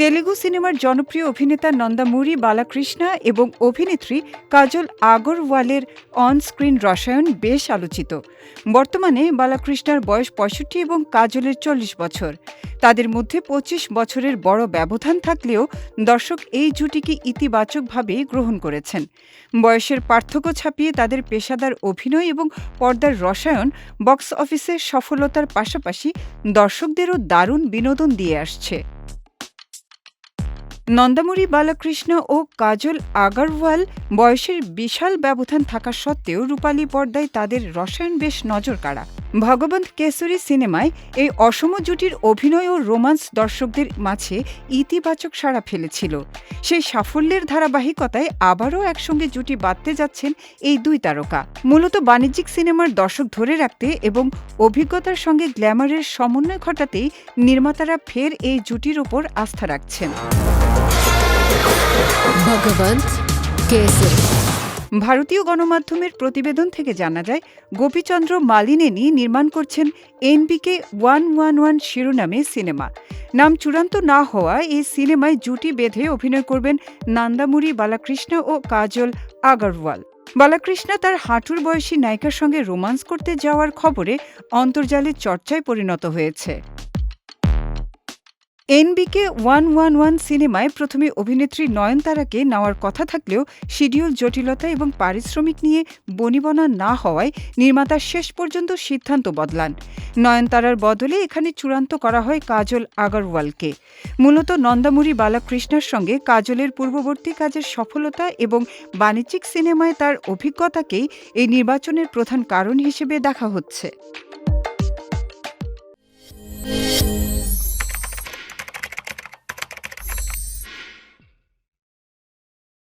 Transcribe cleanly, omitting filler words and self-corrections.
তেলুগু সিনেমার জনপ্রিয় অভিনেতা নন্দামুরি বালাকৃষ্ণা এবং অভিনেত্রী কাজল আগরওয়ালের অন স্ক্রিন রসায়ন বেশ আলোচিত। বর্তমানে বালাকৃষ্ণার বয়স ৬৫ এবং কাজলের ৪০ বছর। তাদের মধ্যে ২৫ বছরের বড় ব্যবধান থাকলেও দর্শক এই জুটিকে ইতিবাচকভাবে গ্রহণ করেছেন। বয়সের পার্থক্য ছাপিয়ে তাদের পেশাদার অভিনয় এবং পর্দার রসায়ন বক্স অফিসে সফলতার পাশাপাশি দর্শকদেরও দারুণ বিনোদন দিয়ে আসছে। নন্দামুরি বালাকৃষ্ণ ও কাজল আগারওয়াল বয়সের বিশাল ব্যবধান থাকা সত্ত্বেও রূপালী পর্দায় তাদের রসায়ন বেশ নজরকাড়া। ভগবন্ত কেশরী সিনেমায় এই অসম জুটির অভিনয় ও রোমান্স দর্শকদের মাঝে ইতিবাচক সাড়া ফেলেছিল। সেই সাফল্যের ধারাবাহিকতায় আবারও একসঙ্গে জুটি বাঁধতে যাচ্ছেন এই দুই তারকা। মূলত বাণিজ্যিক সিনেমার দর্শক ধরে রাখতে এবং অভিজ্ঞতার সঙ্গে গ্ল্যামারের সমন্বয় ঘটাতেই নির্মাতারা ফের এই জুটির ওপর আস্থা রাখছেন। ভগবন্ত কেশরী। ভারতীয় গণমাধ্যমের প্রতিবেদন থেকে জানা যায়, গোপীচন্দ্র মালিনেনি নির্মাণ করছেন NBK 111 শিরোনামে সিনেমা। নাম চূড়ান্ত না হওয়া এই সিনেমায় জুটি বেঁধে অভিনয় করবেন নন্দামুরি বালাকৃষ্ণ ও কাজল আগরওয়াল। বালাকৃষ্ণ তার হাঁটুর বয়সী নায়িকার সঙ্গে রোমান্স করতে যাওয়ার খবরে অন্তর্জালে চর্চায় পরিণত হয়েছে। NBK 111 সিনেমায় প্রথমে অভিনেত্রী নয়নতারাকে নেওয়ার কথা থাকলেও শিডিউল জটিলতা এবং পারিশ্রমিক নিয়ে বনিবনা না হওয়ায় নির্মাতা শেষ পর্যন্ত সিদ্ধান্ত বদলান। নয়নতারার বদলে এখানে চূড়ান্ত করা হয় কাজল আগরওয়ালকে। মূলত নন্দামুরি বালাকৃষ্ণের সঙ্গে কাজলের পূর্ববর্তী কাজের সফলতা এবং বাণিজ্যিক সিনেমায় তার অভিজ্ঞতাকেই এই নির্বাচনের প্রধান কারণ হিসেবে দেখা হচ্ছে।